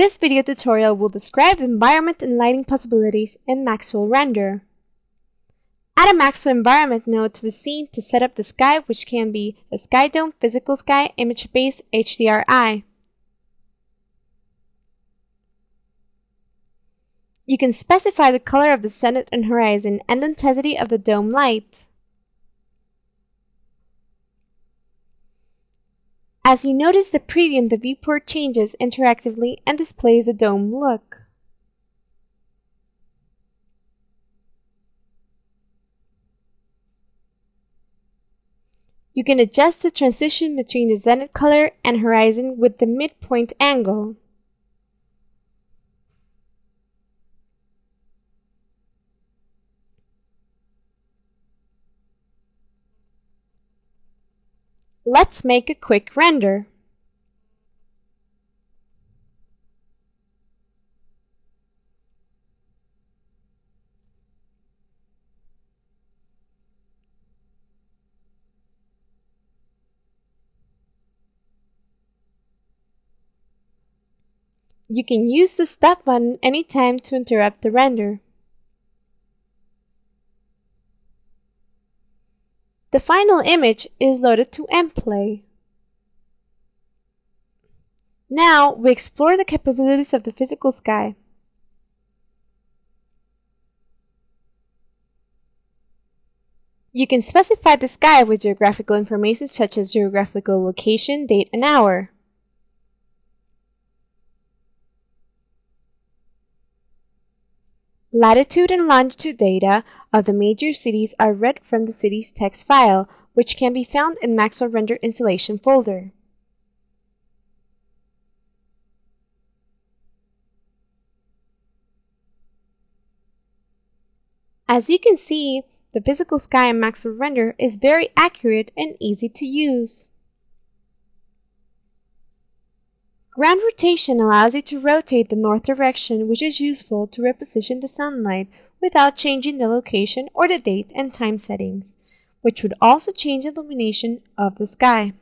This video tutorial will describe the environment and lighting possibilities in Maxwell Render. Add a Maxwell environment node to the scene to set up the sky, which can be a sky dome, physical sky, image-based, HDRI. You can specify the color of the zenith and horizon and the intensity of the dome light. As you notice the preview, the viewport changes interactively and displays the dome look. You can adjust the transition between the zenith color and horizon with the midpoint angle. Let's make a quick render. You can use the stop button anytime to interrupt the render. The final image is loaded to mPlay. Now we explore the capabilities of the physical sky. You can specify the sky with geographical information such as geographical location, date, and hour. Latitude and longitude data of the major cities are read from the city's text file, which can be found in Maxwell Render Installation folder. As you can see, the physical sky in Maxwell Render is very accurate and easy to use. Ground rotation allows you to rotate the north direction, which is useful to reposition the sunlight without changing the location or the date and time settings, which would also change the illumination of the sky.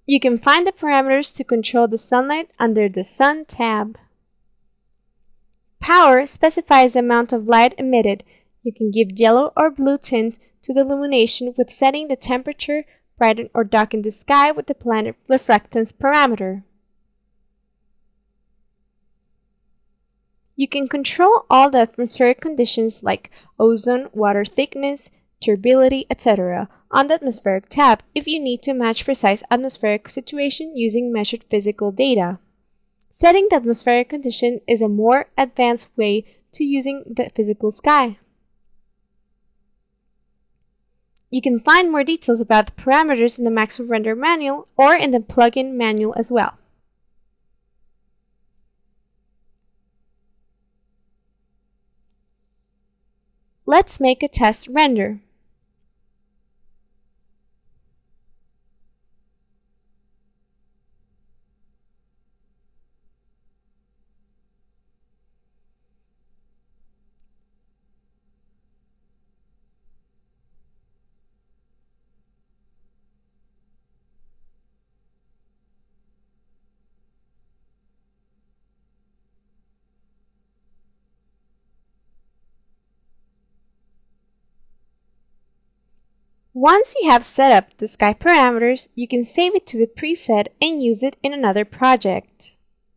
You can find the parameters to control the sunlight under the Sun tab. Power specifies the amount of light emitted. You can give yellow or blue tint to the illumination with setting the temperature, brighten or darken the sky with the planet reflectance parameter. You can control all the atmospheric conditions like ozone, water thickness, turbidity, etc. on the atmospheric tab if you need to match precise atmospheric situation using measured physical data. Setting the atmospheric condition is a more advanced way to using the physical sky. You can find more details about the parameters in the Maxwell Render manual or in the plugin manual as well. Let's make a test render. Once you have set up the sky parameters, you can save it to the preset and use it in another project.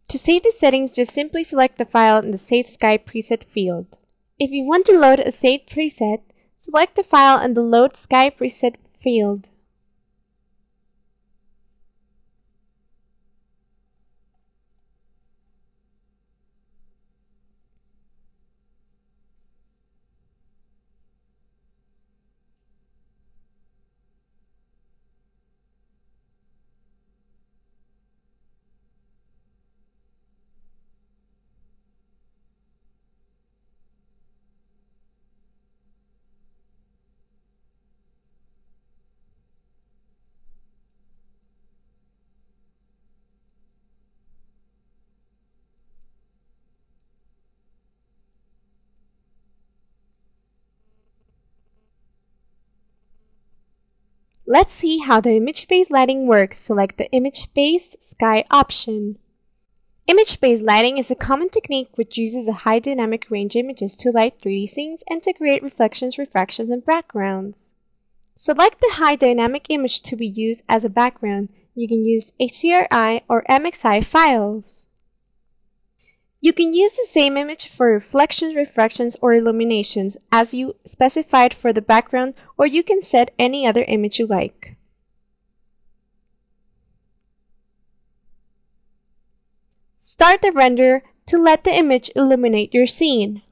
To save the settings, just simply select the file in the Save Sky Preset field. If you want to load a saved preset, select the file in the Load Sky Preset field. Let's see how the image-based lighting works. Select the image-based sky option. Image-based lighting is a common technique which uses a high dynamic range images to light 3D scenes and to create reflections, refractions, and backgrounds. Select the high dynamic image to be used as a background. You can use HDRI or MXI files. You can use the same image for reflections, refractions, or illuminations as you specified for the background, or you can set any other image you like. Start the render to let the image illuminate your scene.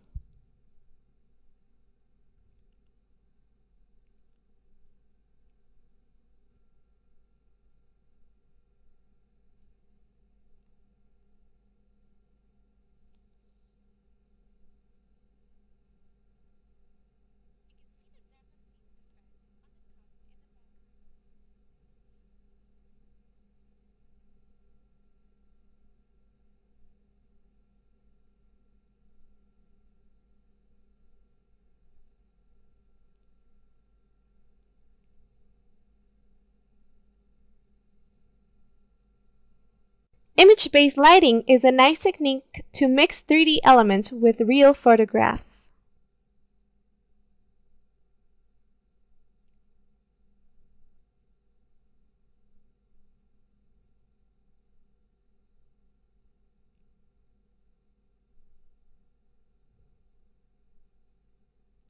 Image-based lighting is a nice technique to mix 3D elements with real photographs.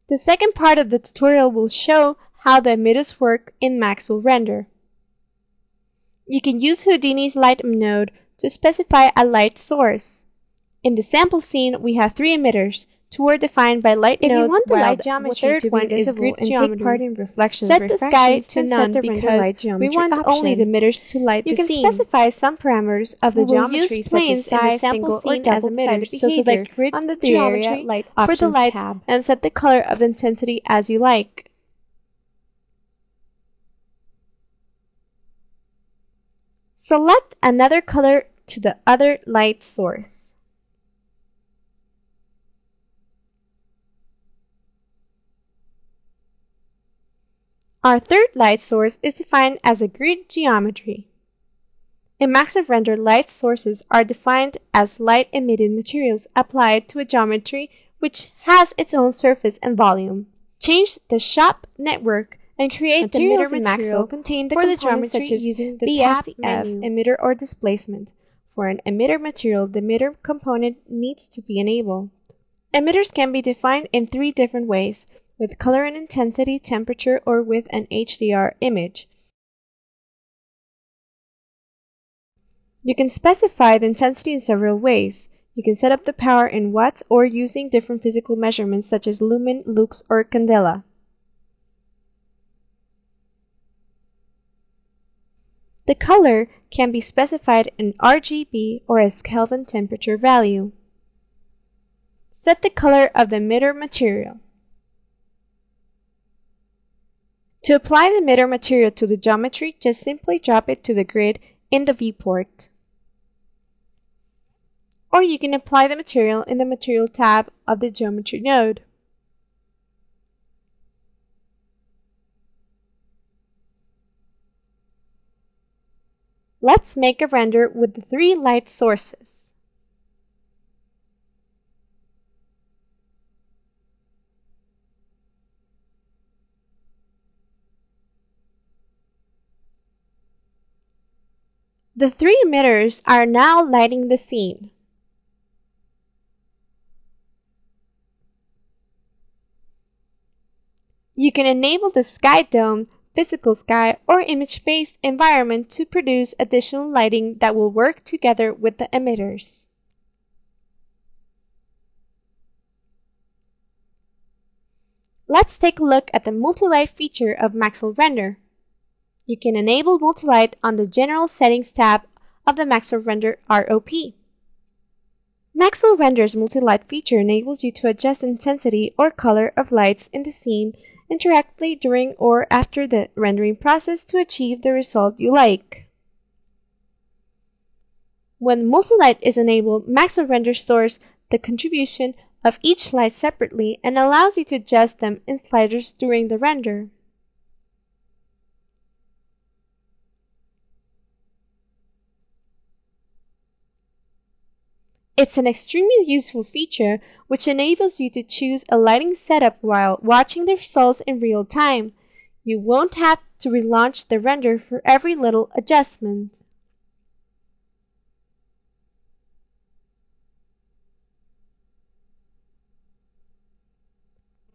The second part of the tutorial will show how the emitters work in Maxwell Render. You can use Houdini's light node to specify a light source. In the sample scene, we have 3 emitters. 2 are defined by light nodes. If you want the light geometry to be visible and take part in reflections, set the sky to none because we want only the emitters to light the scene. You can specify some parameters of the geometry such as size, single or double emitters. So select grid on the geometry light for the lights tab and set the color of the intensity as you like. Select another color to the other light source. Our third light source is defined as a grid geometry. In Maxwell Render, light sources are defined as light-emitted materials applied to a geometry which has its own surface and volume. Change the shop network and create the emitter material contain the for the geometry such as using the BFF emitter or displacement. For an emitter material, the emitter component needs to be enabled. Emitters can be defined in 3 different ways: with color and intensity, temperature, or with an HDR image. You can specify the intensity in several ways. You can set up the power in watts or using different physical measurements such as lumen, lux, or candela. The color can be specified in RGB or as Kelvin temperature value. Set the color of the emitter material. To apply the emitter material to the geometry, just simply drop it to the grid in the viewport. Or you can apply the material in the Material tab of the Geometry node. Let's make a render with the 3 light sources. The 3 emitters are now lighting the scene. You can enable the sky dome, physical sky, or image-based environment to produce additional lighting that will work together with the emitters. Let's take a look at the multi-light feature of Maxwell Render. You can enable multi-light on the General Settings tab of the Maxwell Render ROP. Maxwell Render's multi-light feature enables you to adjust intensity or color of lights in the scene interactively during or after the rendering process to achieve the result you like. When multi-light is enabled, Maxwell Render stores the contribution of each light separately and allows you to adjust them in sliders during the render. It's an extremely useful feature which enables you to choose a lighting setup while watching the results in real time. You won't have to relaunch the render for every little adjustment.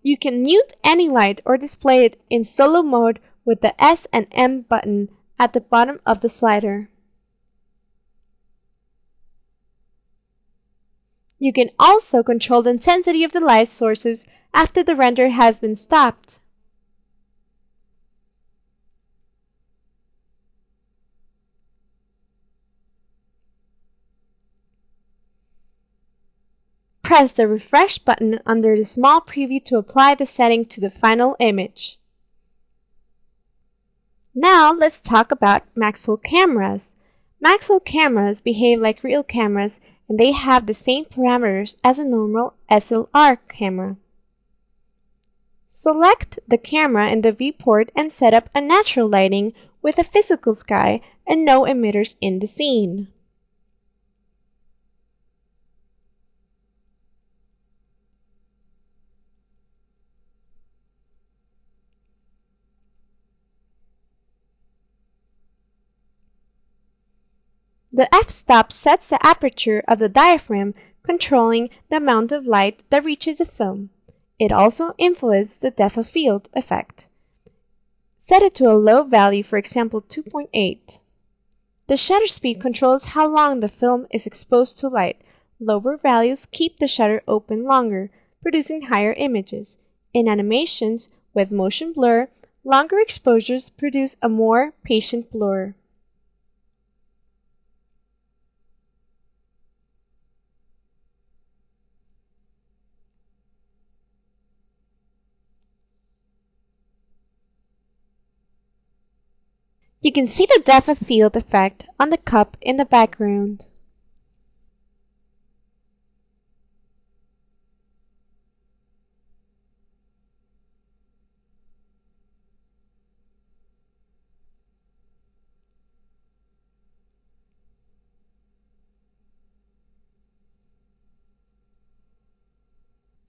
You can mute any light or display it in solo mode with the S and M button at the bottom of the slider. You can also control the intensity of the light sources after the render has been stopped. Press the refresh button under the small preview to apply the setting to the final image. Now let's talk about Maxwell cameras. Maxwell cameras behave like real cameras and they have the same parameters as a normal SLR camera. Select the camera in the viewport and set up a natural lighting with a physical sky and no emitters in the scene. The f-stop sets the aperture of the diaphragm, controlling the amount of light that reaches the film. It also influences the depth of field effect. Set it to a low value, for example 2.8. The shutter speed controls how long the film is exposed to light. Lower values keep the shutter open longer, producing higher images. In animations with motion blur, longer exposures produce a more patient blur. You can see the depth of field effect on the cup in the background.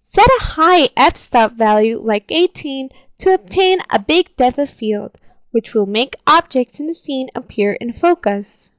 Set a high f-stop value like 18 to obtain a big depth of field, which will make objects in the scene appear in focus.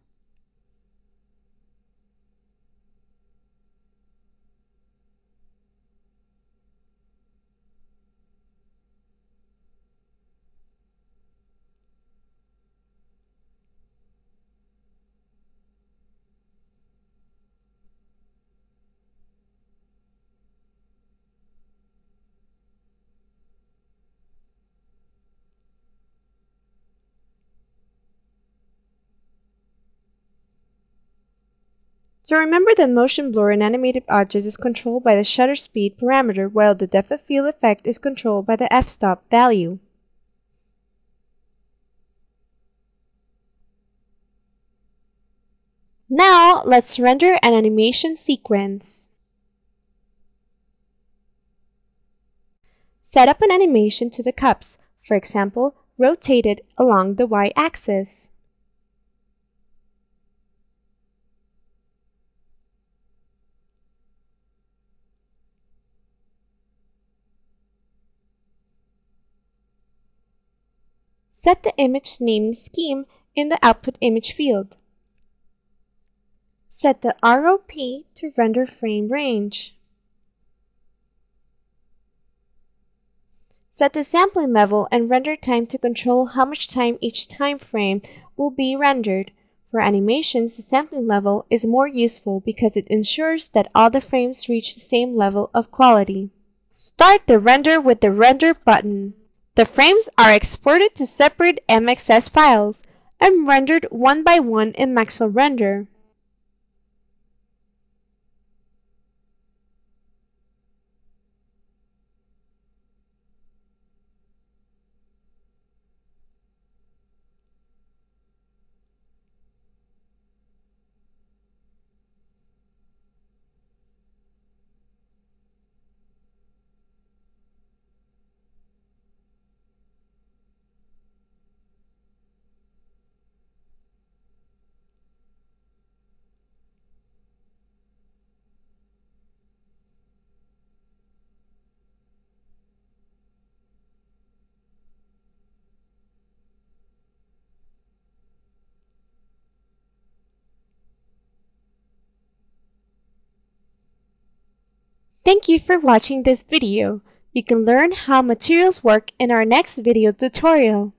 So remember that motion blur in animated objects is controlled by the shutter speed parameter, while the depth of field effect is controlled by the f-stop value. Now let's render an animation sequence. Set up an animation to the cups, for example, rotate it along the y-axis. Set the image naming scheme in the output image field. Set the ROP to render frame range. Set the sampling level and render time to control how much time each time frame will be rendered. For animations, the sampling level is more useful because it ensures that all the frames reach the same level of quality. Start the render with the Render button. The frames are exported to separate MXS files and rendered one by one in Maxwell Render. Thank you for watching this video. You can learn how materials work in our next video tutorial.